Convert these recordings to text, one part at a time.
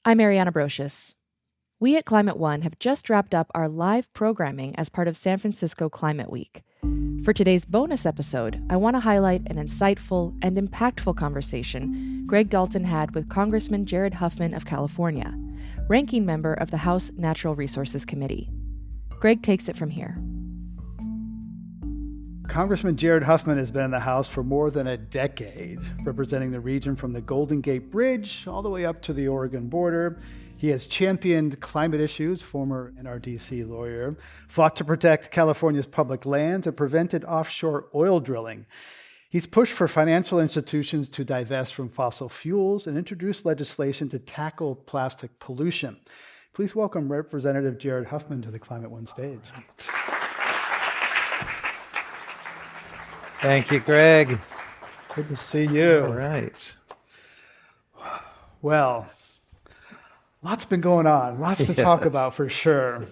I'm Ariana Brocious. We at Climate One have just wrapped up our live programming as part of San Francisco Climate Week. For today's bonus episode, I want to highlight an insightful and impactful conversation Greg Dalton had with Congressman Jared Huffman of California, ranking member of the House Natural Resources Committee. Greg takes it from here. Congressman Jared Huffman has been in the House for more than a decade, representing the region from the Golden Gate Bridge all the way up to the Oregon border. He has championed climate issues, former NRDC lawyer, fought to protect California's public lands, and prevented offshore oil drilling. He's pushed for financial institutions to divest from fossil fuels and introduced legislation to tackle plastic pollution. Please welcome Representative Jared Huffman to the Climate One stage. Thank you, Greg. Good to see you. All right. Well, lots been going on, lots to talk about for sure.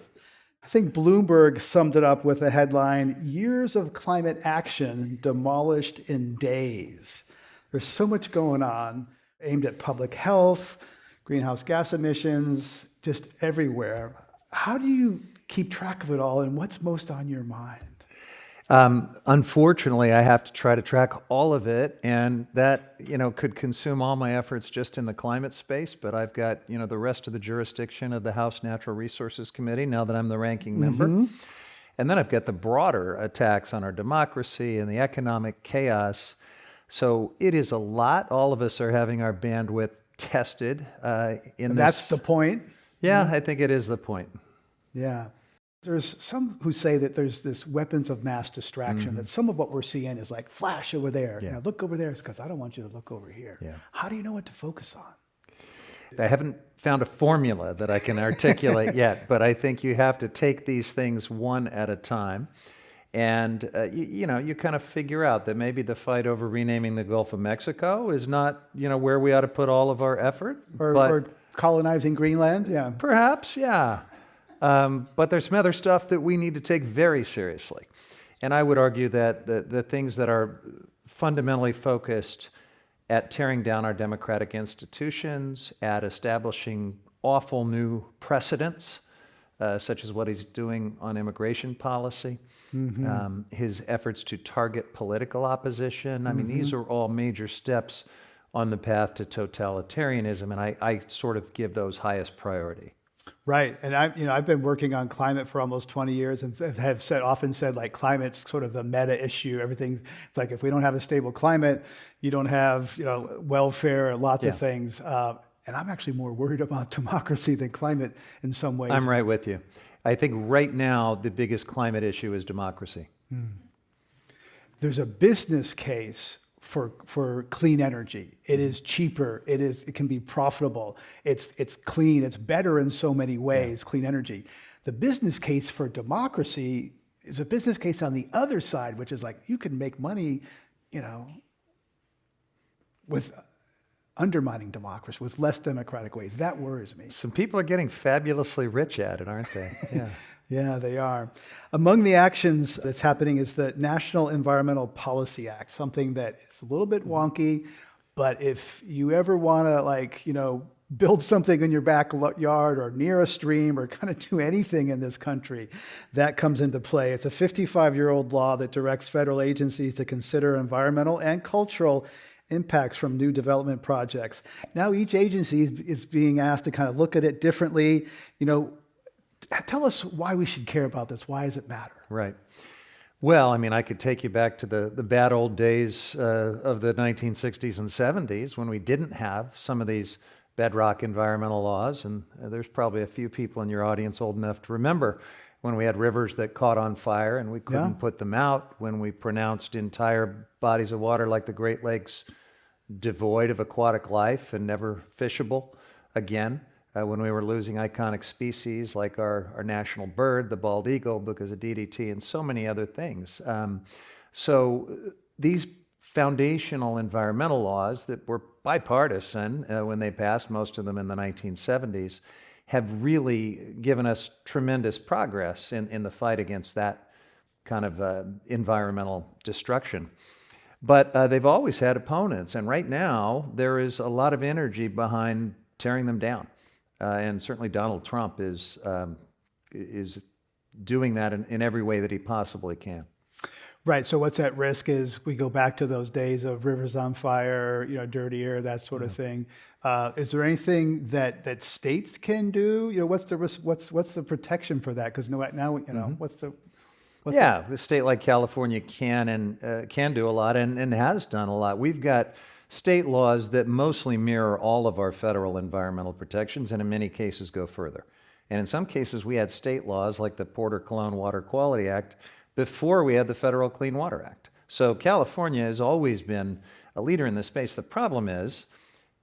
I think Bloomberg summed it up with a headline, "Years of climate action demolished in days." There's so much going on aimed at public health, greenhouse gas emissions, just everywhere. How do you keep track of it all, and what's most on your mind? Unfortunately, I have to try to track all of it, and that, could consume all my efforts just in the climate space, but I've got, the rest of the jurisdiction of the House Natural Resources Committee now that I'm the ranking member. And then I've got the broader attacks on our democracy and the economic chaos. So it is a lot. All of us are having our bandwidth tested in this. That's the point? Yeah, I think it is the point. Yeah. There's some who say that there's this weapons of mass distraction, that some of what we're seeing is like, flash over there. Yeah. Look over there. It's because I don't want you to look over here. Yeah. How do you know what to focus on? I haven't found a formula that I can articulate yet, but I think you have to take these things one at a time. And, you kind of figure out that maybe the fight over renaming the Gulf of Mexico is not, where we ought to put all of our effort. Or colonizing Greenland? Yeah. Perhaps, yeah. But there's some other stuff that we need to take very seriously. And I would argue that the things that are fundamentally focused at tearing down our democratic institutions, at establishing awful new precedents, such as what he's doing on immigration policy, his efforts to target political opposition. I mean, these are all major steps on the path to totalitarianism, and I sort of give those highest priority. Right, and I've been working on climate for almost 20 years, and have often said like climate's sort of the meta issue. Everything, it's like if we don't have a stable climate, you don't have welfare, lots of things. And I'm actually more worried about democracy than climate in some ways. I'm right with you. I think right now the biggest climate issue is democracy. There's a business case for clean energy. It is cheaper. It can be profitable. It's clean. It's better in so many ways, clean energy. The business case for democracy is a business case on the other side, which is like you can make money, with undermining democracy, with less democratic ways. That worries me. Some people are getting fabulously rich at it, aren't they? Yeah. Yeah, they are. Among the actions that's happening is the National Environmental Policy Act, something that is a little bit wonky, but if you ever want to build something in your backyard or near a stream or kind of do anything in this country, that comes into play. It's a 55-year-old law that directs federal agencies to consider environmental and cultural impacts from new development projects. Now each agency is being asked to kind of look at it differently. Tell us why we should care about this. Why does it matter? Right. Well, I could take you back to the bad old days of the 1960s and 70s when we didn't have some of these bedrock environmental laws. And there's probably a few people in your audience old enough to remember when we had rivers that caught on fire and we couldn't put them out, when we pronounced entire bodies of water like the Great Lakes devoid of aquatic life and never fishable again. When we were losing iconic species like our national bird, the bald eagle, because of DDT and so many other things. So these foundational environmental laws that were bipartisan when they passed, most of them in the 1970s, have really given us tremendous progress in the fight against that kind of environmental destruction. But they've always had opponents, and right now there is a lot of energy behind tearing them down. and certainly Donald Trump is doing that in every way that he possibly can. Right. So what's at risk is we go back to those days of rivers on fire, dirty air, that sort of thing. Is there anything that states can do? What's the risk? What's the protection for that? Because now what's the A state like California can do a lot and has done a lot. We've got state laws that mostly mirror all of our federal environmental protections, and in many cases go further. And in some cases, we had state laws like the Porter-Cologne Water Quality Act before we had the Federal Clean Water Act. So California has always been a leader in this space. The problem is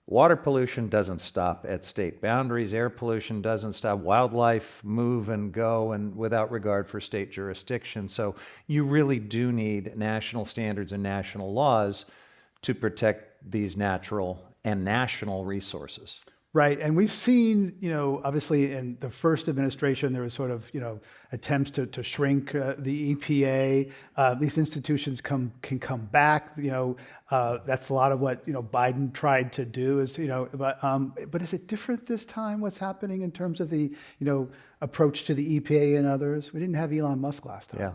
water pollution doesn't stop at state boundaries. Air pollution doesn't stop. Wildlife move and go and without regard for state jurisdiction. So you really do need national standards and national laws to protect these natural and national resources. Right. And we've seen, obviously in the first administration, there was sort of, attempts to shrink the EPA. These institutions can come back. That's a lot of what, Biden tried to do is, but is it different this time? What's happening in terms of the, approach to the EPA and others? We didn't have Elon Musk last time.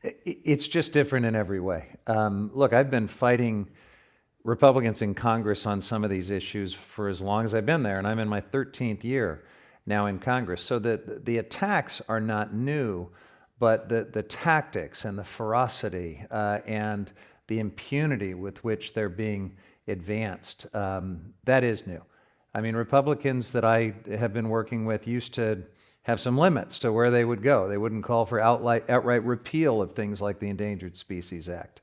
Yeah. It's just different in every way. Look, I've been fighting Republicans in Congress on some of these issues for as long as I've been there, and I'm in my 13th year now in Congress. So the attacks are not new, but the tactics and the ferocity and the impunity with which they're being advanced, that is new. I mean, Republicans that I have been working with used to have some limits to where they would go. They wouldn't call for outright repeal of things like the Endangered Species Act.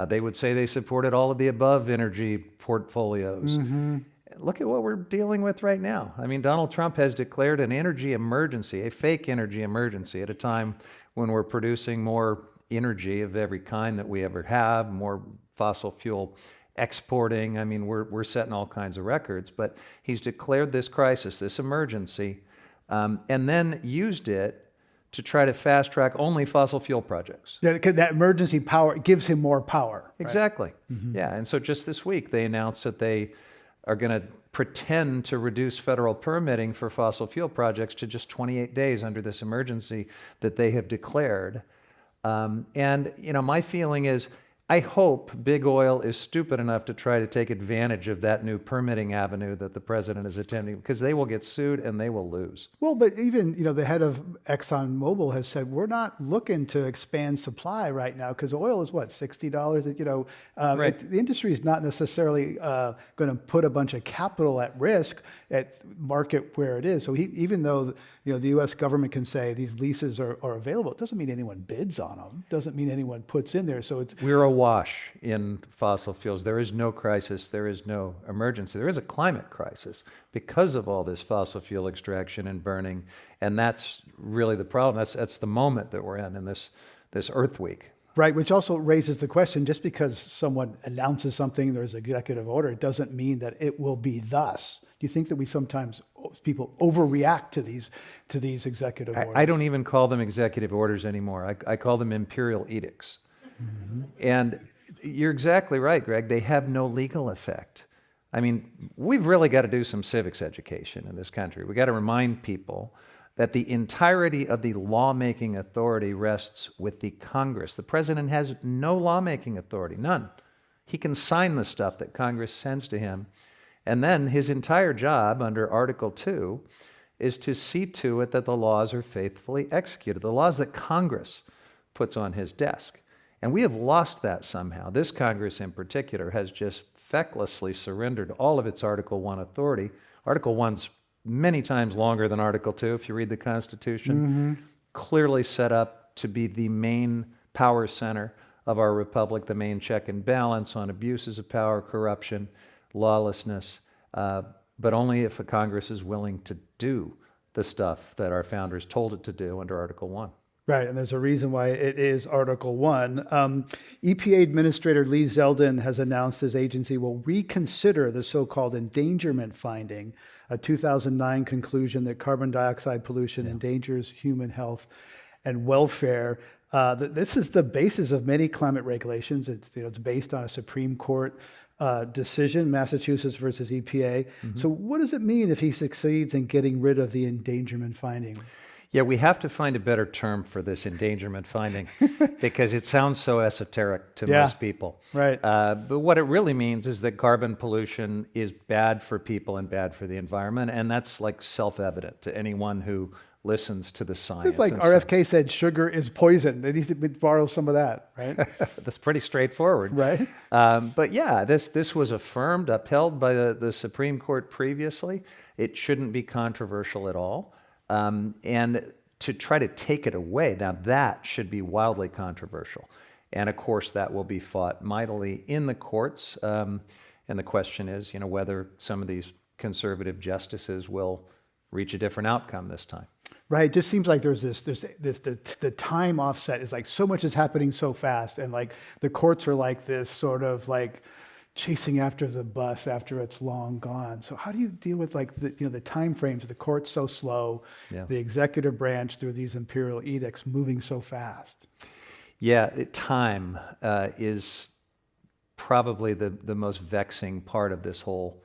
They would say they supported all of the above energy portfolios. Mm-hmm. Look at what we're dealing with right now. I mean, Donald Trump has declared an energy emergency, a fake energy emergency, at a time when we're producing more energy of every kind that we ever have, more fossil fuel exporting. I mean, we're setting all kinds of records. But he's declared this crisis, this emergency, and then used it to try to fast track only fossil fuel projects. Yeah, that emergency power gives him more power. Right? Exactly. Mm-hmm. Yeah. And so just this week, they announced that they are going to pretend to reduce federal permitting for fossil fuel projects to just 28 days under this emergency that they have declared. And my feeling is, I hope big oil is stupid enough to try to take advantage of that new permitting avenue that the president is attempting, because they will get sued and they will lose. Well, but even, the head of ExxonMobil has said, we're not looking to expand supply right now because oil is what, $60? Right. The industry is not necessarily going to put a bunch of capital at risk at market where it is. So even though, the U.S. government can say these leases are available, it doesn't mean anyone bids on them. Doesn't mean anyone puts in there. So we're awash in fossil fuels. There is no crisis. There is no emergency. There is a climate crisis because of all this fossil fuel extraction and burning, and that's really the problem. That's the moment that we're in this Earth Week. Right, which also raises the question: just because someone announces something, there's an executive order, it doesn't mean that it will be thus. Do you think that people overreact to these executive orders? I don't even call them executive orders anymore. I call them imperial edicts. Mm-hmm. And you're exactly right, Greg. They have no legal effect. I mean, we've really got to do some civics education in this country. We got to remind people that the entirety of the lawmaking authority rests with the Congress. The president has no lawmaking authority, none. He can sign the stuff that Congress sends to him. And then his entire job under Article 2 is to see to it that the laws are faithfully executed, the laws that Congress puts on his desk. And we have lost that somehow. This Congress in particular has just fecklessly surrendered all of its Article 1 authority. Article 1's many times longer than Article 2, if you read the Constitution. Mm-hmm. Clearly set up to be the main power center of our republic, the main check and balance on abuses of power, corruption, lawlessness, but only if a Congress is willing to do the stuff that our founders told it to do under Article 1. Right, and there's a reason why it is Article 1. EPA Administrator Lee Zeldin has announced his agency will reconsider the so-called endangerment finding, a 2009 conclusion that carbon dioxide pollution endangers human health and welfare. This is the basis of many climate regulations. It's based on a Supreme Court decision, Massachusetts versus EPA. So what does it mean if he succeeds in getting rid of the endangerment finding? Yeah, we have to find a better term for this endangerment finding because it sounds so esoteric to Yeah, most people. right. But what it really means is that carbon pollution is bad for people and bad for the environment, and that's like self-evident to anyone who listens to the science. It's like And RFK said, sugar is poison. They need to borrow some of that, right? that's pretty straightforward. Right. But yeah, this was affirmed, upheld by the Supreme Court previously. It shouldn't be controversial at all. And to try to take it away, now that should be wildly controversial. And of course, that will be fought mightily in the courts. And the question is, whether some of these conservative justices will reach a different outcome this time. Right. It just seems like there's the time offset is like so much is happening so fast. And like the courts are like this sort of like chasing after the bus after it's long gone. So how do you deal with like the time frames of the court's so slow, the executive branch through these imperial edicts moving so fast? Yeah, time is probably the most vexing part of this whole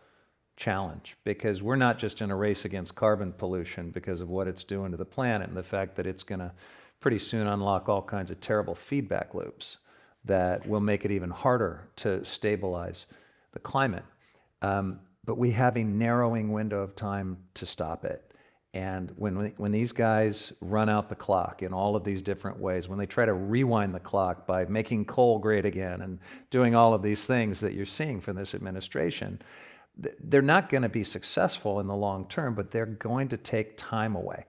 challenge, because we're not just in a race against carbon pollution because of what it's doing to the planet and the fact that it's going to pretty soon unlock all kinds of terrible feedback loops that will make it even harder to stabilize the climate. But we have a narrowing window of time to stop it. And when these guys run out the clock in all of these different ways, when they try to rewind the clock by making coal great again and doing all of these things that you're seeing from this administration, they're not going to be successful in the long term, but they're going to take time away.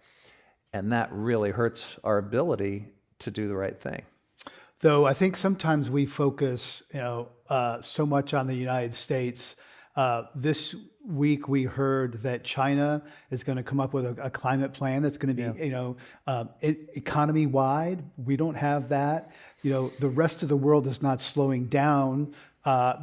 And that really hurts our ability to do the right thing. Though I think sometimes we focus, so much on the United States. This week we heard that China is going to come up with a climate plan that's going to be, economy wide. We don't have that. The rest of the world is not slowing down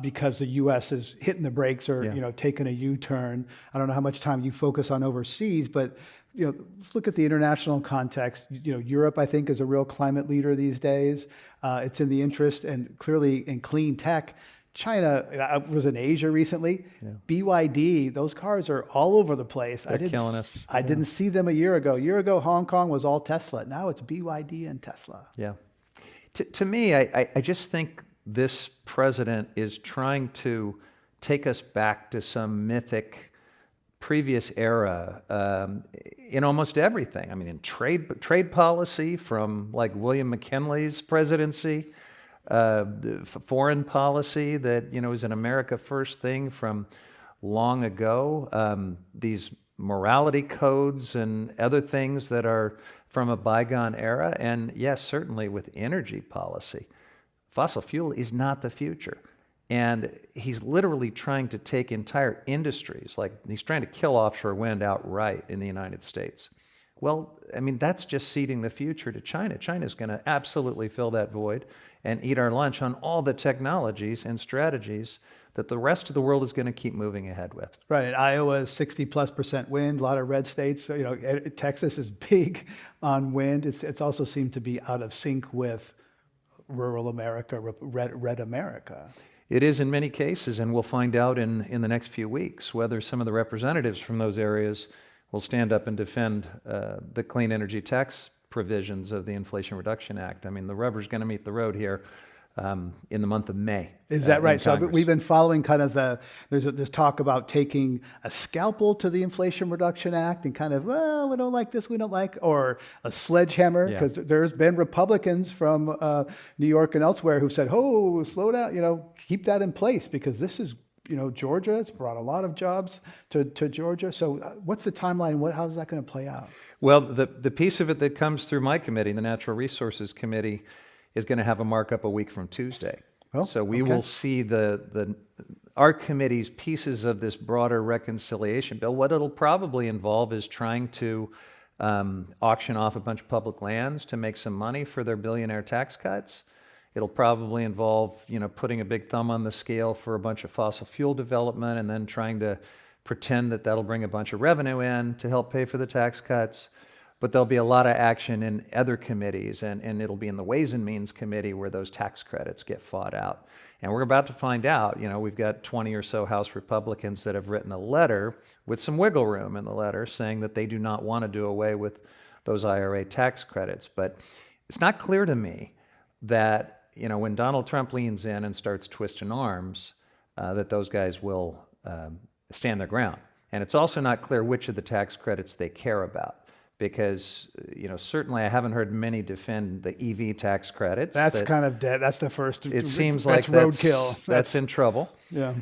because the U.S. is hitting the brakes or taking a U-turn. I don't know how much time you focus on overseas, but let's look at the international context. Europe, I think, is a real climate leader these days. It's in the interest, and clearly in clean tech. China, I was in Asia recently. BYD, those cars are all over the place. They're killing us. I didn't see them a year ago. A year ago, Hong Kong was all Tesla. Now it's BYD and Tesla. Yeah. To me, I just think this president is trying to take us back to some mythic previous era in almost everything. I mean, in trade policy from like William McKinley's presidency, foreign policy that is an America First thing from long ago. These morality codes and other things that are from a bygone era, and yes, certainly with energy policy, fossil fuel is not the future. And he's literally trying to take entire industries, like he's trying to kill offshore wind outright in the United States. Well, I mean, that's just ceding the future to China. China's going to absolutely fill that void and eat our lunch on all the technologies and strategies that the rest of the world is going to keep moving ahead with. Right. Iowa is 60+% wind, a lot of red states. So, Texas is big on wind. It's also seemed to be out of sync with rural America, red America. It is in many cases, and we'll find out in the next few weeks whether some of the representatives from those areas will stand up and defend the clean energy tax provisions of the Inflation Reduction Act. I mean, the rubber's going to meet the road here in the month of May. Is that right? So we've been following kind of there's talk about taking a scalpel to the Inflation Reduction Act and kind of, well, we don't like this, we don't like, or a sledgehammer, because there's been Republicans from New York and elsewhere who've said, oh, slow down, keep that in place because this is, Georgia, it's brought a lot of jobs to Georgia. So what's the timeline? How's that going to play out? Well, the piece of it that comes through my committee, the Natural Resources Committee, is going to have a markup a week from Tuesday. Oh, so we will see our committee's pieces of this broader reconciliation bill. What it'll probably involve is trying to auction off a bunch of public lands to make some money for their billionaire tax cuts. It'll probably involve, putting a big thumb on the scale for a bunch of fossil fuel development and then trying to pretend that that'll bring a bunch of revenue in to help pay for the tax cuts. but there'll be a lot of action in other committees, and it'll be in the Ways and Means Committee where those tax credits get fought out. And we're about to find out, we've got 20 or so House Republicans that have written a letter with some wiggle room in the letter saying that they do not want to do away with those IRA tax credits. But it's not clear to me that, when Donald Trump leans in and starts twisting arms, that those guys will stand their ground. And it's also not clear which of the tax credits they care about. Because, certainly I haven't heard many defend the EV tax credits. That's kind of dead. That's the first. It seems like roadkill. That's in trouble. Yeah.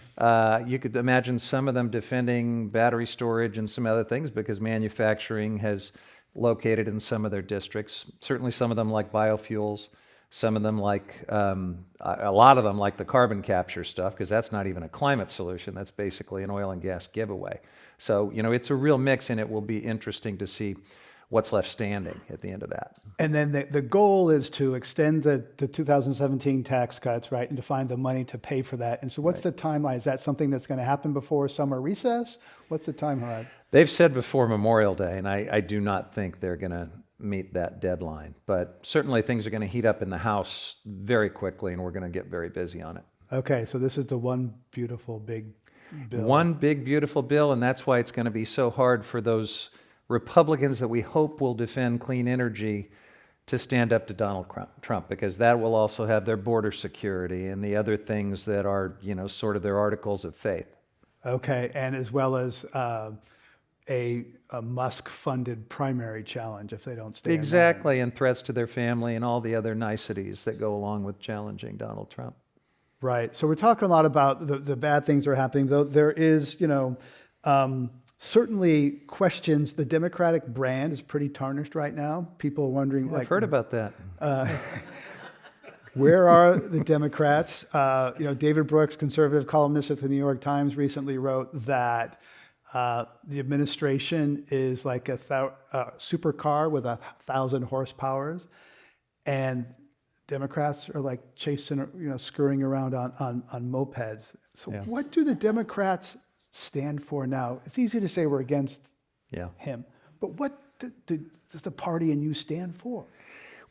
You could imagine some of them defending battery storage and some other things because manufacturing has located in some of their districts. Certainly some of them like biofuels. Some of them like, a lot of them like the carbon capture stuff, because that's not even a climate solution. That's basically an oil and gas giveaway. So, it's a real mix, and it will be interesting to see what's left standing at the end of that. And then the goal is to extend the 2017 tax cuts, right, and to find the money to pay for that. And so what's the timeline? Is that something that's going to happen before summer recess? What's the time horizon? They've said before Memorial Day, and I do not think they're going to meet that deadline. But certainly things are going to heat up in the House very quickly, and we're going to get very busy on it. Okay, so this is the one beautiful big bill. One big beautiful bill, and that's why it's going to be so hard for those Republicans that we hope will defend clean energy to stand up to Donald Trump, because that will also have their border security and the other things that are, sort of their articles of faith. Okay, and as well as a Musk-funded primary challenge if they don't stay. Exactly, and threats to their family and all the other niceties that go along with challenging Donald Trump. Right. So we're talking a lot about the bad things that are happening, though there is, certainly questions. The Democratic brand is pretty tarnished right now. People are wondering, I've heard about that. Where are the Democrats? David Brooks, conservative columnist at the New York Times, recently wrote that the administration is like a supercar with 1,000 horsepower, and Democrats are like chasing, scurrying around on mopeds. So what do the Democrats stand for now? It's easy to say we're against him, but what does the party and you stand for?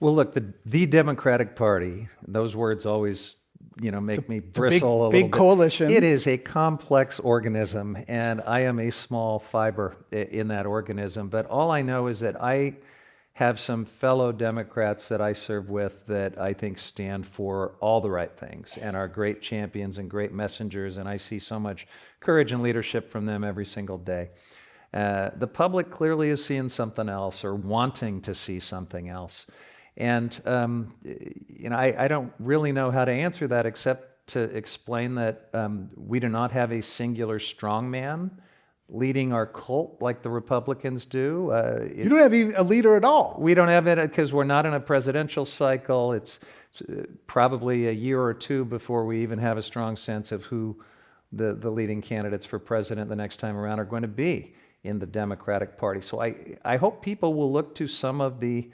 Well, look, the Democratic Party, those words always, make me bristle a little bit. Big coalition. It is a complex organism, and I am a small fiber in that organism. But all I know is that I have some fellow Democrats that I serve with that I think stand for all the right things and are great champions and great messengers, and I see so much courage and leadership from them every single day. The public clearly is seeing something else or wanting to see something else. And, I don't really know how to answer that except to explain that we do not have a singular strongman leading our cult like the Republicans do. You don't have even a leader at all. We don't have it because we're not in a presidential cycle. It's probably a year or two before we even have a strong sense of who the leading candidates for president the next time around are going to be in the Democratic Party. So I hope people will look to some of the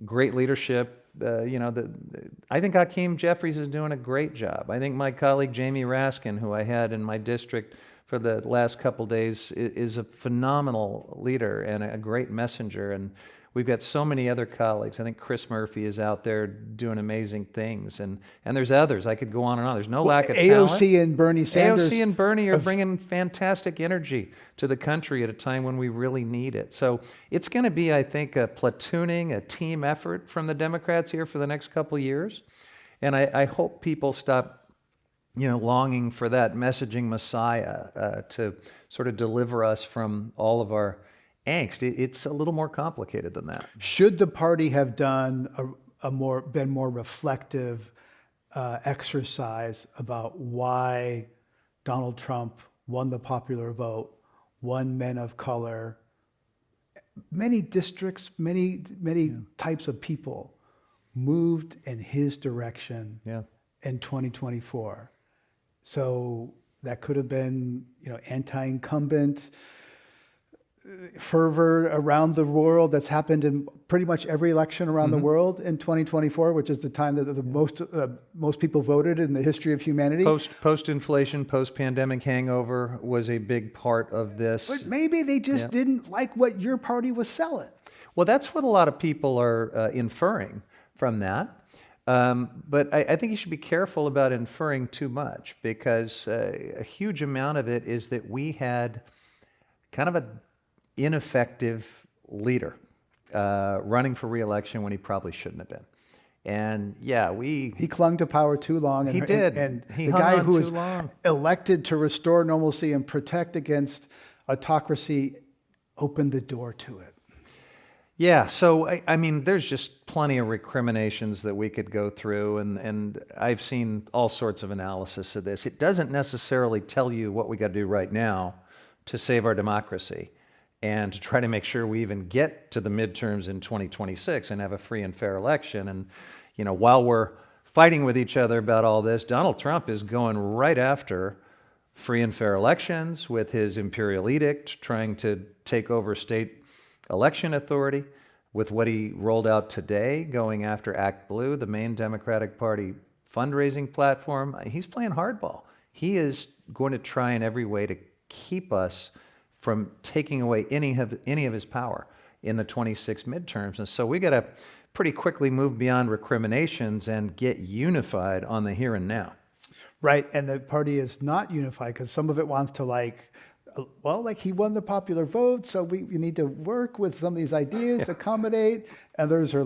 great leadership. I think Hakeem Jeffries is doing a great job. I think my colleague Jamie Raskin, who I had in my district for the last couple days, is a phenomenal leader and a great messenger. And we've got so many other colleagues. I think Chris Murphy is out there doing amazing things. And there's others. I could go on and on. There's no lack of talent. AOC and Bernie Sanders. AOC and Bernie are bringing fantastic energy to the country at a time when we really need it. So it's going to be, I think, a platooning, a team effort from the Democrats here for the next couple of years. And I hope people stop longing for that messaging messiah to sort of deliver us from all of our angst. It's a little more complicated than that. Should the party have done been more reflective exercise about why Donald Trump won the popular vote, won men of color, many districts, many types of people moved in his direction in 2024. So that could have been, anti-incumbent fervor around the world that's happened in pretty much every election around the world in 2024, which is the time that the most people voted in the history of humanity. Post-inflation, post-pandemic hangover was a big part of this. But maybe they just didn't like what your party was selling. Well, that's what a lot of people are inferring from that. But I think you should be careful about inferring too much, because a huge amount of it is that we had kind of an ineffective leader running for re-election when he probably shouldn't have been. And yeah, He clung to power too long. He did. And He the hung guy on who too was long. elected to restore normalcy and protect against autocracy opened the door to it. Yeah, so I mean, there's just plenty of recriminations that we could go through, and I've seen all sorts of analysis of this. It doesn't necessarily tell you what we got to do right now to save our democracy and to try to make sure we even get to the midterms in 2026 and have a free and fair election. And, while we're fighting with each other about all this, Donald Trump is going right after free and fair elections with his imperial edict, trying to take over state election authority, with what he rolled out today, going after Act Blue, the main Democratic Party fundraising platform. He's playing hardball. He is going to try in every way to keep us from taking away any of his power in the 26 midterms. And so we got to pretty quickly move beyond recriminations and get unified on the here and now. Right. And the party is not unified because some of it wants to he won the popular vote, so we need to work with some of these ideas, accommodate. Others are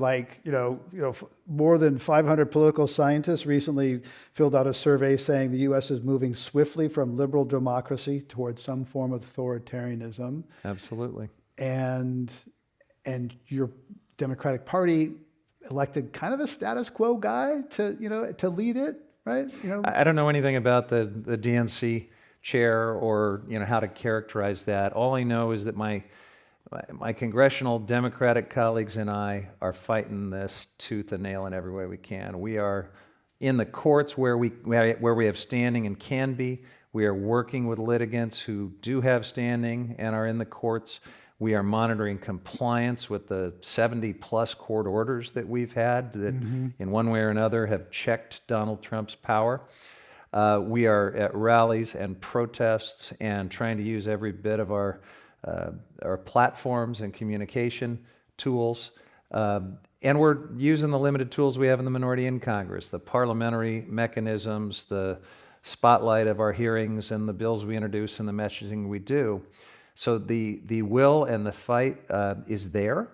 more than 500 political scientists recently filled out a survey saying the U.S. is moving swiftly from liberal democracy towards some form of authoritarianism. Absolutely. And your Democratic Party elected kind of a status quo guy to lead it, right? I don't know anything about the DNC chair or how to characterize that. All I know is that my congressional Democratic colleagues and I are fighting this tooth and nail in every way we can. We are in the courts where we have standing and can be. We are working with litigants who do have standing and are in the courts. We are monitoring compliance with the 70 plus court orders that we've had that in one way or another have checked Donald Trump's power. We are at rallies and protests and trying to use every bit of our platforms and communication tools. And we're using the limited tools we have in the minority in Congress, the parliamentary mechanisms, the spotlight of our hearings and the bills we introduce and the messaging we do. So the will and the fight is there.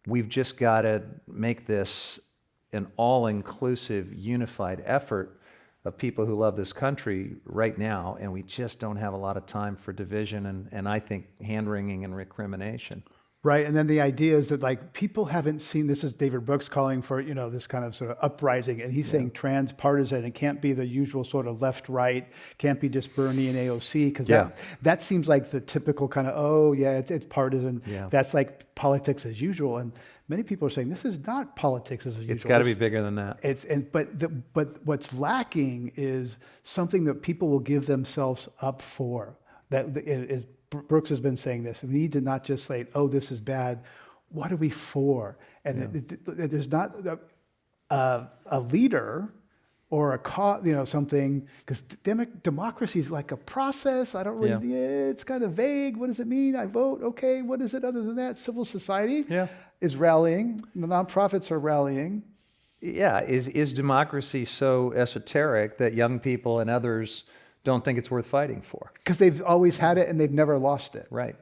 We've just got to make this an all-inclusive, unified effort of people who love this country right now, and we just don't have a lot of time for division and I think hand-wringing and recrimination. Right, and then the idea is that people haven't seen, this is David Brooks calling for, this kind of sort of uprising, and he's saying transpartisan. It can't be the usual sort of left-right, can't be just Bernie and AOC, because that seems like the typical kind of, it's partisan. Yeah. That's like politics as usual, and many people are saying this is not politics as usual. It's got to be bigger than that. But what's lacking is something that people will give themselves up for. That is. Brooks has been saying this. We need to not just say, "Oh, this is bad." What are we for? And there's not a leader or a cause, something, because democracy is like a process. I don't really. It's kind of vague. What does it mean? I vote. Okay. What is it other than that? Civil society is rallying. The nonprofits are rallying. Yeah. Is democracy so esoteric that young people and others don't think it's worth fighting for? Because they've always had it and they've never lost it. Right.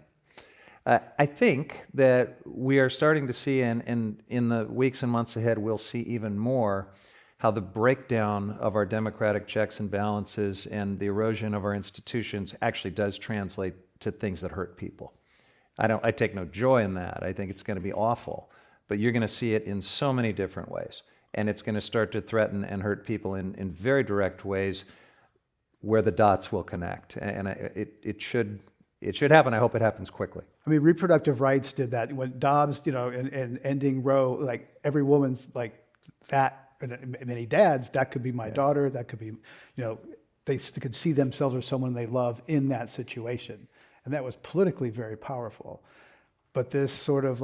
I think that we are starting to see, and in the weeks and months ahead, we'll see even more, how the breakdown of our democratic checks and balances and the erosion of our institutions actually does translate to things that hurt people. I take no joy in that. I think it's going to be awful. But you're going to see it in so many different ways. And it's going to start to threaten and hurt people in very direct ways, where the dots will connect, and it should happen. I hope it happens quickly. I mean, reproductive rights did that when Dobbs, and ending Roe, every woman's that, and many dads, that could be my daughter, that could be, they could see themselves or someone they love in that situation, and that was politically very powerful. But this sort of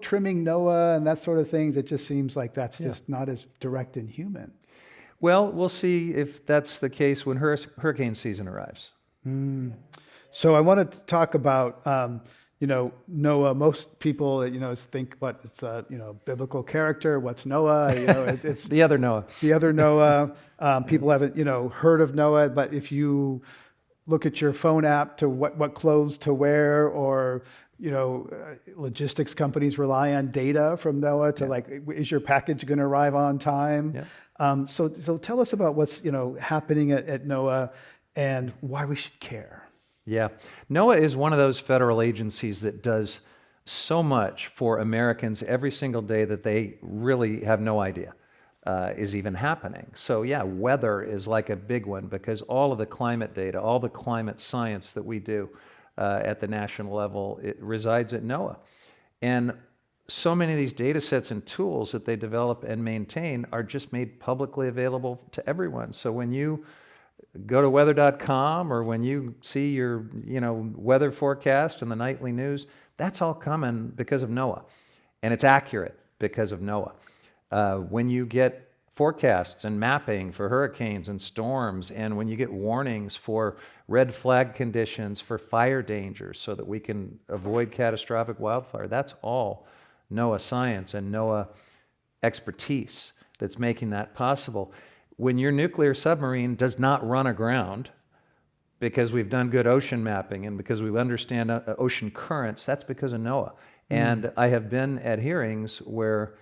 trimming Noah and that sort of things, it just seems like that's just not as direct and human. Well, we'll see if that's the case when hurricane season arrives. So I want to talk about, Noah, most people, think what it's a, biblical character. What's Noah? It's The other Noah. the other Noah. People haven't, heard of Noah, but if you look at your phone app to what clothes to wear, or logistics companies rely on data from Noah to is your package going to arrive on time? Yeah. So tell us about what's happening at NOAA and why we should care. Yeah. NOAA is one of those federal agencies that does so much for Americans every single day that they really have no idea is even happening. So yeah, weather is like a big one, because all of the climate data, all the climate science that we do at the national level, it resides at NOAA. And so many of these data sets and tools that they develop and maintain are just made publicly available to everyone. So when you go to weather.com, or when you see your weather forecast in the nightly news, that's all coming because of NOAA, and it's accurate because of NOAA. When you get forecasts and mapping for hurricanes and storms, and when you get warnings for red flag conditions for fire dangers so that we can avoid catastrophic wildfire, that's all NOAA science and NOAA expertise that's making that possible. When your nuclear submarine does not run aground because we've done good ocean mapping and because we understand ocean currents, that's because of NOAA. And I have been at hearings where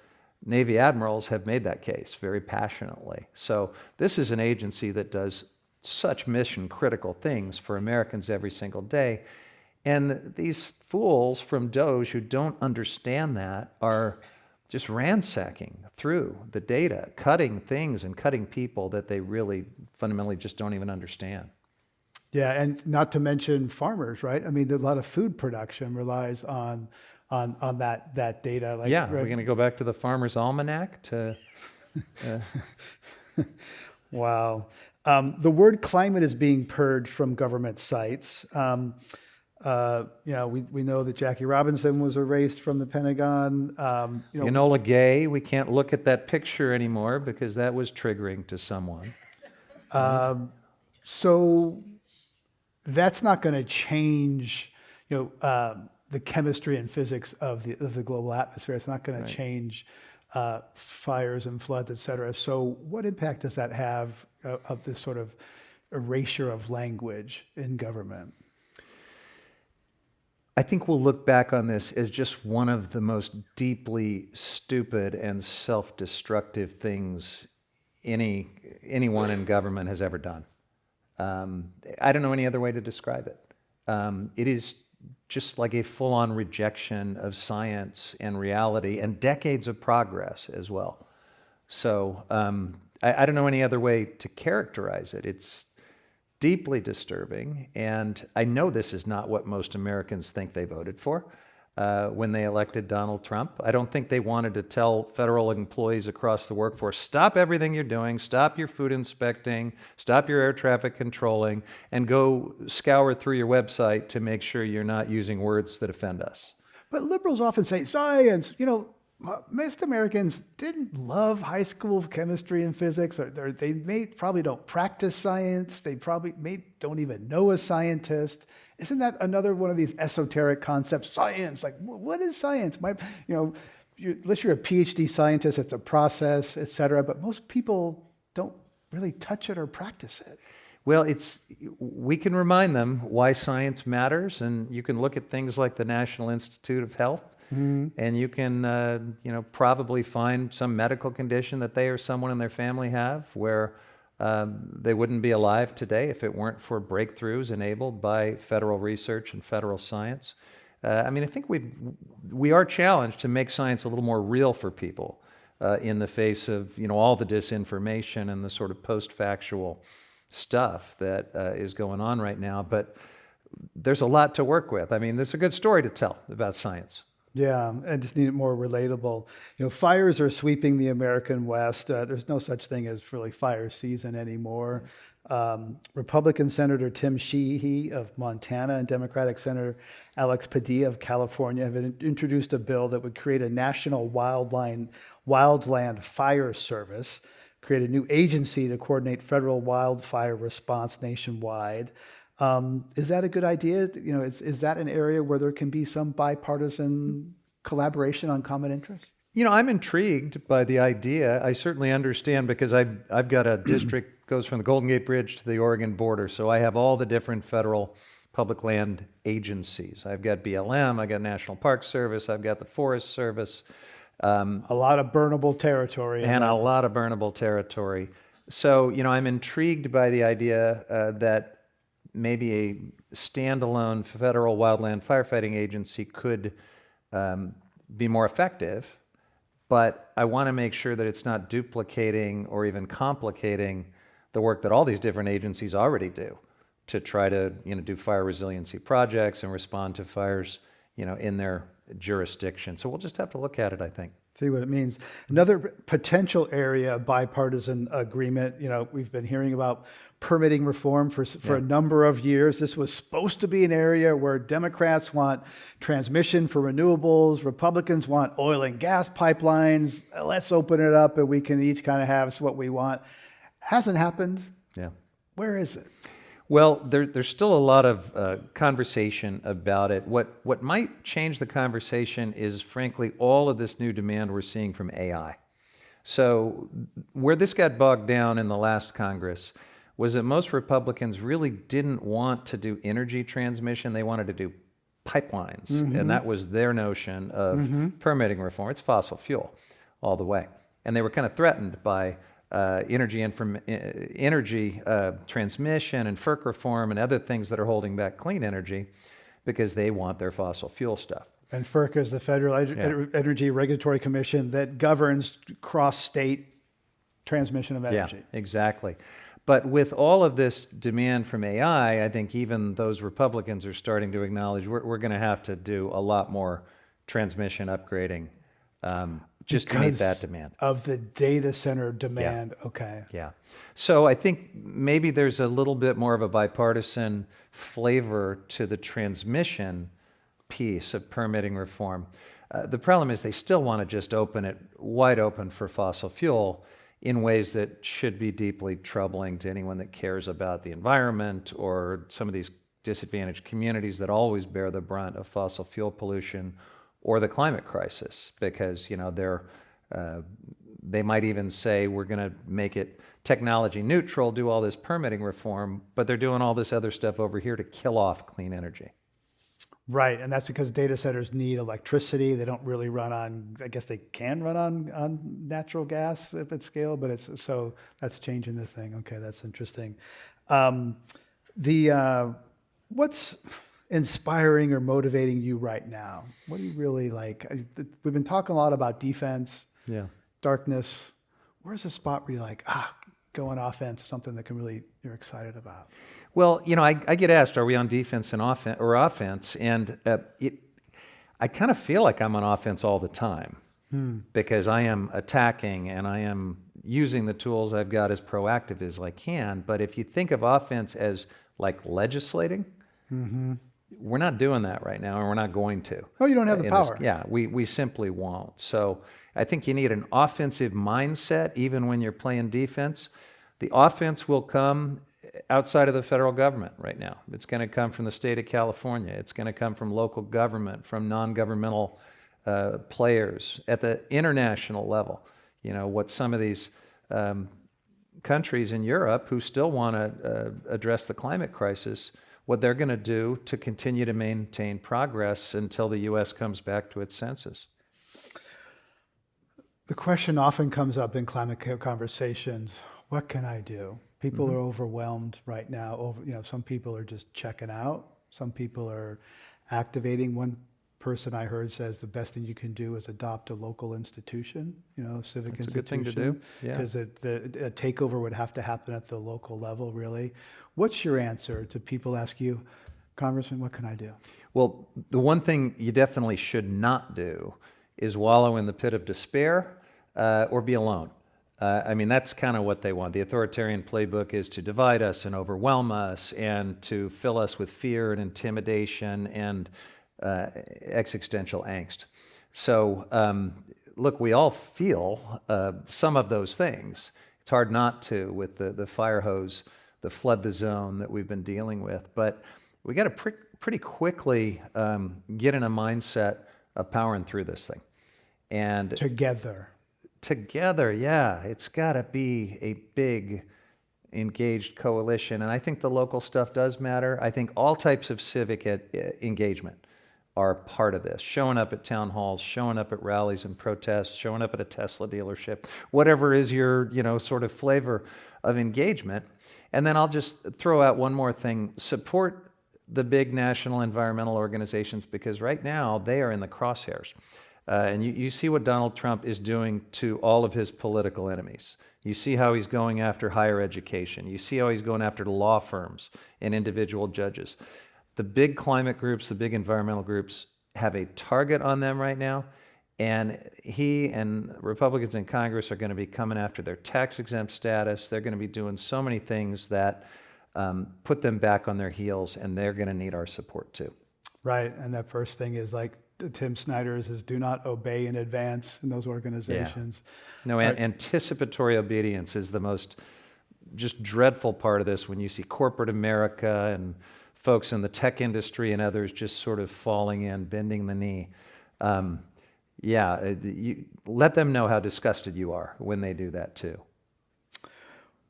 Navy admirals have made that case very passionately. So this is an agency that does such mission critical things for Americans every single day. And these fools from DOGE who don't understand that are just ransacking through the data, cutting things and cutting people that they really fundamentally just don't even understand. Yeah, and not to mention farmers, right? I mean, a lot of food production relies on that data. Like, Yeah, right? we're going to go back to the Farmer's Almanac to... Wow. The word climate is being purged from government sites. We know that Jackie Robinson was erased from the Pentagon. Enola Gay, we can't look at that picture anymore because that was triggering to someone. So that's not going to change, the chemistry and physics of the global atmosphere. It's not going to change fires and floods, et cetera. So what impact does that have of this sort of erasure of language in government? I think we'll look back on this as just one of the most deeply stupid and self-destructive things anyone in government has ever done. I don't know any other way to describe it. It is just like a full-on rejection of science and reality and decades of progress as well. So I don't know any other way to characterize it. It's deeply disturbing, and I know this is not what most Americans think they voted for when they elected Donald Trump. I don't think they wanted to tell federal employees across the workforce, stop everything you're doing, stop your food inspecting, stop your air traffic controlling, and go scour through your website to make sure you're not using words that offend us. But liberals often say science. Most Americans didn't love high school chemistry and physics. Or they probably don't practice science. They probably don't even know a scientist. Isn't that another one of these esoteric concepts? Science, like what is science? Unless you're a PhD scientist, it's a process, et cetera. But most people don't really touch it or practice it. Well, we can remind them why science matters, and you can look at things like the National Institute of Health. And you can, probably find some medical condition that they or someone in their family have where they wouldn't be alive today if it weren't for breakthroughs enabled by federal research and federal science. I think we are challenged to make science a little more real for people in the face of, all the disinformation and the sort of post-factual stuff that is going on right now. But there's a lot to work with. There's a good story to tell about science. Yeah, I just need it more relatable. Fires are sweeping the American West. There's no such thing as really fire season anymore. Republican Senator Tim Sheehy of Montana and Democratic Senator Alex Padilla of California have introduced a bill that would create a national wildland fire service, create a new agency to coordinate federal wildfire response nationwide. Is that a good idea? Is that an area where there can be some bipartisan collaboration on common interests? I'm intrigued by the idea. I certainly understand because I've got a district goes from the Golden Gate Bridge to the Oregon border, so I have all the different federal public land agencies. I've got BLM, I've got National Park Service, I've got the Forest Service, A lot of burnable territory. and a lot of burnable territory. So, I'm intrigued by the idea that maybe a standalone federal wildland firefighting agency could be more effective, but I want to make sure that it's not duplicating or even complicating the work that all these different agencies already do to try to, do fire resiliency projects and respond to fires, in their jurisdiction. So we'll just have to look at it, I think. See what it means. Another potential area of bipartisan agreement, we've been hearing about permitting reform for a number of years. This was supposed to be an area where Democrats want transmission for renewables, Republicans want oil and gas pipelines. Let's open it up and we can each kind of have what we want. Hasn't happened. Yeah. Where is it? Well, there's still a lot of conversation about it. What might change the conversation is, frankly, all of this new demand we're seeing from AI. So where this got bogged down in the last Congress was that most Republicans really didn't want to do energy transmission. They wanted to do pipelines. And that was their notion of permitting reform. It's fossil fuel all the way. And they were kind of threatened by energy transmission and FERC reform and other things that are holding back clean energy because they want their fossil fuel stuff. And FERC is the Federal Energy Regulatory Commission that governs cross-state transmission of energy. Yeah, exactly. But with all of this demand from AI, I think even those Republicans are starting to acknowledge we're going to have to do a lot more transmission upgrading just to meet that demand. Of the data center demand. Yeah. Okay. Yeah. So I think maybe there's a little bit more of a bipartisan flavor to the transmission piece of permitting reform. The problem is they still want to just open it wide open for fossil fuel in ways that should be deeply troubling to anyone that cares about the environment or some of these disadvantaged communities that always bear the brunt of fossil fuel pollution or the climate crisis, because they might even say we're going to make it technology neutral, do all this permitting reform, but they're doing all this other stuff over here to kill off clean energy. Right, and that's because data centers need electricity. They don't really run on, I guess they can run on natural gas at scale, but so that's changing the thing. Okay, that's interesting. What's inspiring or motivating you right now? What do you really like? We've been talking a lot about defense, darkness. Where's a spot where you're like, go on offense, something that you're excited about? Well, I get asked, are we on defense and offense? And I kind of feel like I'm on offense all the time because I am attacking and I am using the tools I've got as proactive as I can. But if you think of offense as like legislating, we're not doing that right now, and we're not going to. Oh, you don't have the power. We simply won't. So I think you need an offensive mindset even when you're playing defense. The offense will come outside of the federal government right now. It's going to come from the state of California. It's going to come from local government, from non-governmental players at the international level. What some of these countries in Europe who still want to address the climate crisis, what they're going to do to continue to maintain progress until the U.S. comes back to its senses. The question often comes up in climate conversations, what can I do? People are overwhelmed right now. Some people are just checking out. Some people are activating. One person I heard says the best thing you can do is adopt a local institution, civic institution. That's a good thing to do. Yeah. Because a takeover would have to happen at the local level, really. What's your answer to people ask you, Congressman, what can I do? Well, the one thing you definitely should not do is wallow in the pit of despair or be alone. That's kind of what they want. The authoritarian playbook is to divide us and overwhelm us and to fill us with fear and intimidation and existential angst. So, look, we all feel some of those things. It's hard not to with the fire hose the flood the zone that we've been dealing with. But we got to pretty quickly get in a mindset of powering through this thing. And together, yeah, it's got to be a big engaged coalition. And I think the local stuff does matter. I think all types of civic engagement are part of this. Showing up at town halls, showing up at rallies and protests, showing up at a Tesla dealership, whatever is your, sort of flavor of engagement. And then I'll just throw out one more thing. Support the big national environmental organizations, because right now they are in the crosshairs. And you see what Donald Trump is doing to all of his political enemies. You see how he's going after higher education. You see how he's going after the law firms and individual judges. The big climate groups, the big environmental groups have a target on them right now. And he and Republicans in Congress are going to be coming after their tax-exempt status. They're going to be doing so many things that put them back on their heels, and they're going to need our support too. Right, and that first thing is like Tim Snyder's is do not obey in advance in those organizations. Yeah. No, anticipatory obedience is the most just dreadful part of this, when you see corporate America and folks in the tech industry and others just sort of falling in, bending the knee. You let them know how disgusted you are when they do that too.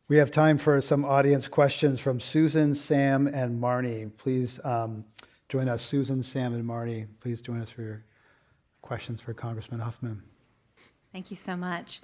We have time for some audience questions from Susan, Sam, and Marnie. Please join us. Susan, Sam, and Marnie, please join us for your questions for Congressman Huffman. Thank you so much.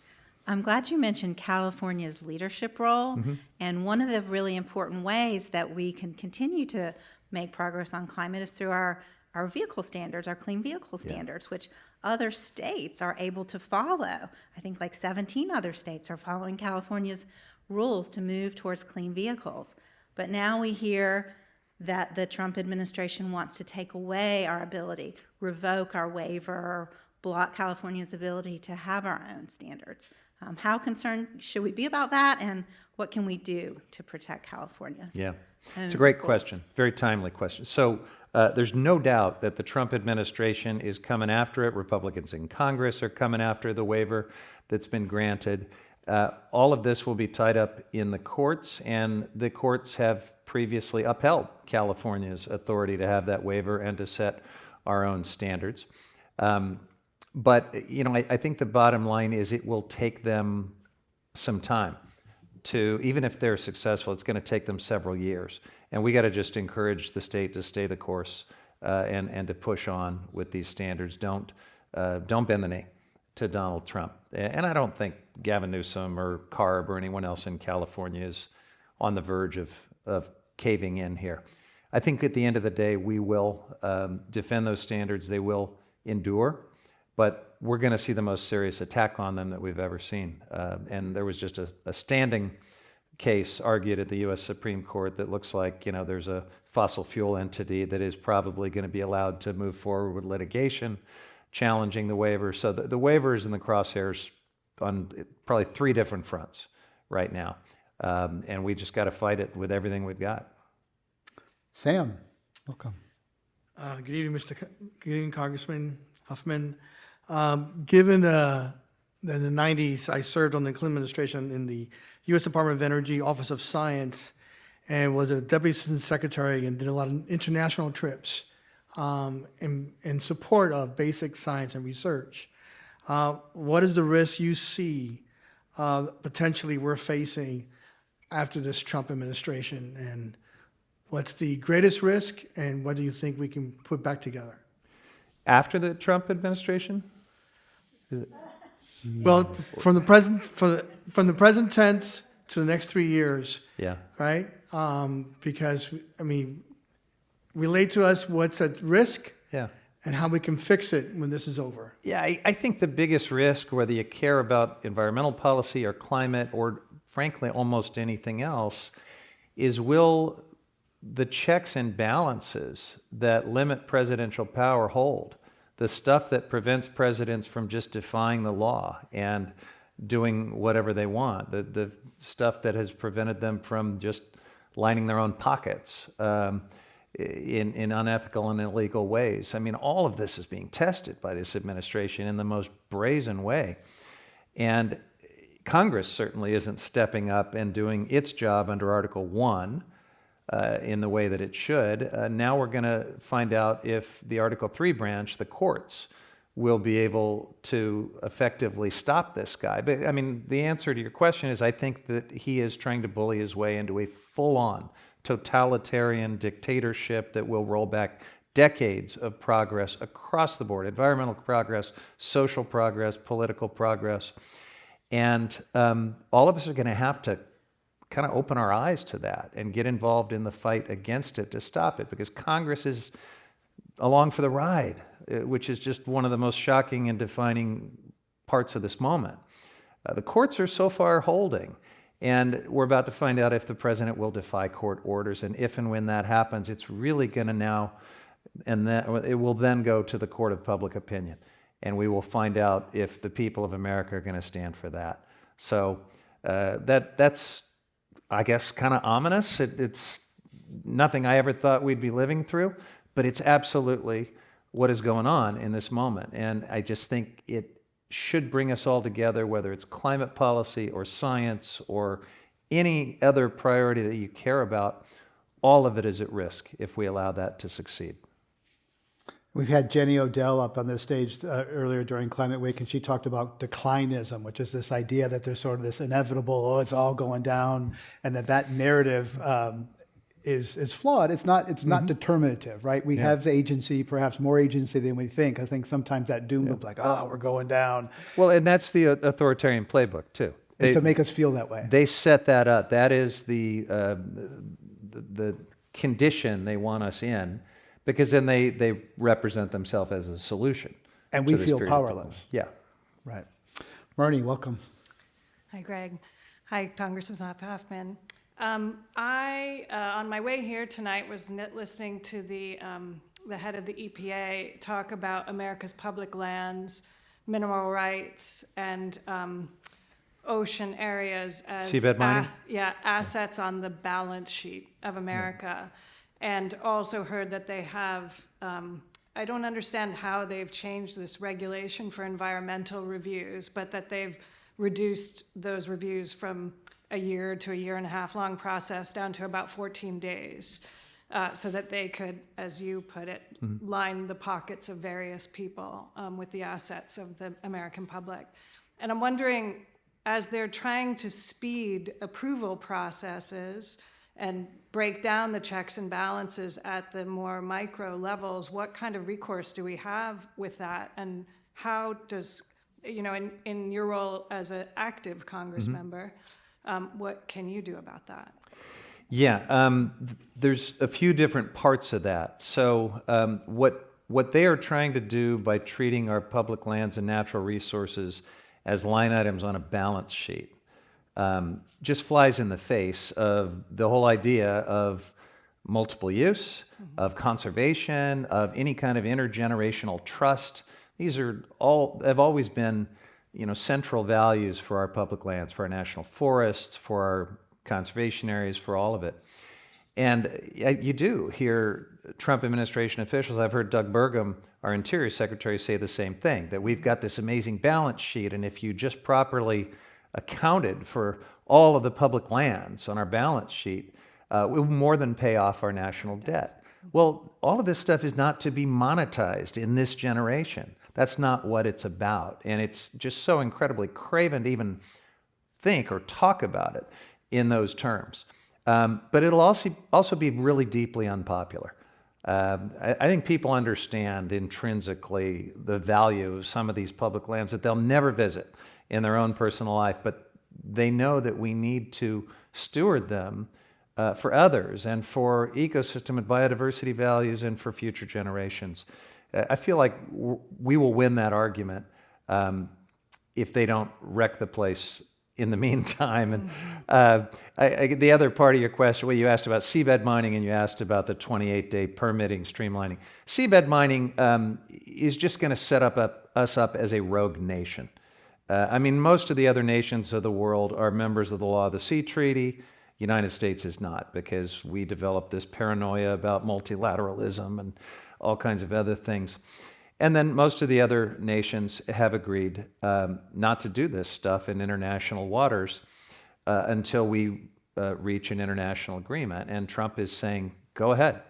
I'm glad you mentioned California's leadership role. And one of the really important ways that we can continue to make progress on climate is through our vehicle standards, our clean vehicle standards, which other states are able to follow. I think like 17 other states are following California's rules to move towards clean vehicles. But now we hear that the Trump administration wants to take away our ability, revoke our waiver, block California's ability to have our own standards. How concerned should we be about that, and what can we do to protect California's? Yeah, it's a great question, very timely question. So there's no doubt that the Trump administration is coming after it. Republicans in Congress are coming after the waiver that's been granted. All of this will be tied up in the courts, and the courts have previously upheld California's authority to have that waiver and to set our own standards. But, I think the bottom line is it will take them some time to, even if they're successful, it's going to take them several years. And we got to just encourage the state to stay the course and to push on with these standards. Don't bend the knee to Donald Trump. And I don't think Gavin Newsom or Carb or anyone else in California is on the verge of caving in here. I think at the end of the day, we will defend those standards. They will endure. But we're going to see the most serious attack on them that we've ever seen. And there was just a standing case argued at the U.S. Supreme Court that looks like, there's a fossil fuel entity that is probably going to be allowed to move forward with litigation, challenging the waiver. So the waiver is in the crosshairs on probably 3 different fronts right now. And we just got to fight it with everything we've got. Sam, welcome. Good evening, good evening, Congressman Huffman. Given that in the 90s, I served on the Clinton administration in the U.S. Department of Energy Office of Science and was a deputy assistant secretary and did a lot of international trips in support of basic science and research. What is the risk you see potentially we're facing after this Trump administration? And what's the greatest risk, and what do you think we can put back together? After the Trump administration? Well, from the present tense to the next 3 years. Yeah. Right? Because relate to us what's at risk. Yeah. And how we can fix it when this is over. Yeah, I think the biggest risk, whether you care about environmental policy or climate or frankly almost anything else, is will the checks and balances that limit presidential power hold? The stuff that prevents presidents from just defying the law and doing whatever they want, the stuff that has prevented them from just lining their own pockets in unethical and illegal ways. All of this is being tested by this administration in the most brazen way. And Congress certainly isn't stepping up and doing its job under Article 1 in the way that it should. Now we're going to find out if the Article 3 branch, the courts, will be able to effectively stop this guy. But I mean, the answer to your question is I think that he is trying to bully his way into a full-on totalitarian dictatorship that will roll back decades of progress across the board, environmental progress, social progress, political progress. And all of us are going to have to kind of open our eyes to that and get involved in the fight against it to stop it, because Congress is along for the ride, which is just one of the most shocking and defining parts of this moment. The courts are so far holding, and we're about to find out if the president will defy court orders, and if and when that happens, it's really going to now, and then it will then go to the court of public opinion, and we will find out if the people of America are going to stand for that. So that's, I guess, kind of ominous. It's nothing I ever thought we'd be living through, but it's absolutely what is going on in this moment. And I just think it should bring us all together, whether it's climate policy or science or any other priority that you care about. All of it is at risk if we allow that to succeed. We've had Jenny Odell up on this stage earlier during Climate Week, and she talked about declinism, which is this idea that there's sort of this inevitable, oh, it's all going down, and that narrative is flawed. It's not determinative, right? We have agency, perhaps more agency than we think. I think sometimes that doom loop, like, oh, we're going down. Well, and that's the authoritarian playbook too. Is to make us feel that way. They set that up. That is the condition they want us in, because then they represent themselves as a solution. And we feel powerless. Yeah. Right. Marnie, welcome. Hi, Greg. Hi, Congressman Huffman. I, on my way here tonight, was listening to the head of the EPA talk about America's public lands, mineral rights, and ocean areas as seabed mining? Assets on the balance sheet of America. And also heard that they have, I don't understand how they've changed this regulation for environmental reviews, but that they've reduced those reviews from a year to a year and a half long process down to about 14 days, so that they could, as you put it, line the pockets of various people with the assets of the American public. And I'm wondering, as they're trying to speed approval processes and break down the checks and balances at the more micro levels, what kind of recourse do we have with that? And how does, in your role as an active Congress member, what can you do about that? Yeah, there's a few different parts of that. So what they are trying to do by treating our public lands and natural resources as line items on a balance sheet just flies in the face of the whole idea of multiple use, of conservation, of any kind of intergenerational trust. These have always been, central values for our public lands, for our national forests, for our conservation areas, for all of it. And you do hear Trump administration officials, I've heard Doug Burgum, our Interior Secretary, say the same thing, that we've got this amazing balance sheet, and if you just properly accounted for all of the public lands on our balance sheet, it will more than pay off our national debt. Well, all of this stuff is not to be monetized in this generation. That's not what it's about. And it's just so incredibly craven to even think or talk about it in those terms. But it'll also be really deeply unpopular. I think people understand intrinsically the value of some of these public lands that they'll never visit in their own personal life, but they know that we need to steward them for others and for ecosystem and biodiversity values and for future generations. I feel like we will win that argument if they don't wreck the place in the meantime. And the other part of your question, well, you asked about seabed mining and you asked about the 28-day permitting streamlining. Seabed mining is just going to set us up as a rogue nation. Most of the other nations of the world are members of the Law of the Sea Treaty. United States is not, because we developed this paranoia about multilateralism and all kinds of other things. And then most of the other nations have agreed not to do this stuff in international waters until we reach an international agreement. And Trump is saying, go ahead.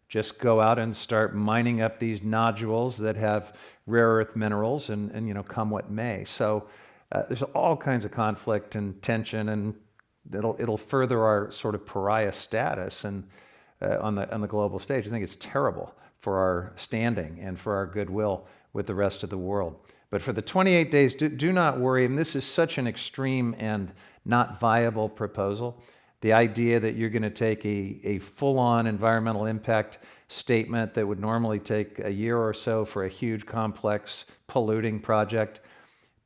Just go out and start mining up these nodules that have rare earth minerals and come what may. So there's all kinds of conflict and tension, and it'll further our sort of pariah status and on the global stage. I think it's terrible for our standing and for our goodwill with the rest of the world. But for the 28 days, do not worry. And this is such an extreme and not viable proposal. The idea that you're going to take a full-on environmental impact statement that would normally take a year or so for a huge, complex, polluting project,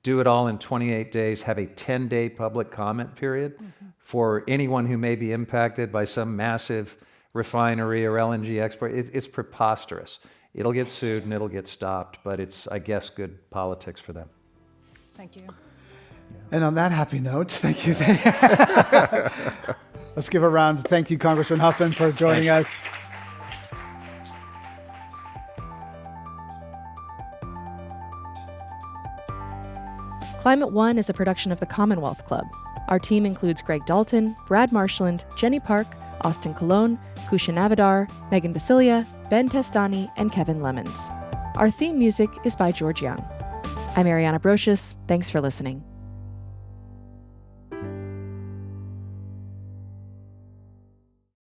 do it all in 28 days, have a 10-day public comment period for anyone who may be impacted by some massive refinery or LNG export. It's preposterous. It'll get sued and it'll get stopped, but it's, I guess, good politics for them. Thank you. And on that happy note, thank you. Let's give a round. Thank you, Congressman Huffman, for joining us. Climate One is a production of the Commonwealth Club. Our team includes Greg Dalton, Brad Marshland, Jenny Park, Austin Colon, Kusha Navadar, Megan Basilia, Ben Testani, and Kevin Lemons. Our theme music is by George Young. I'm Ariana Brocious. Thanks for listening.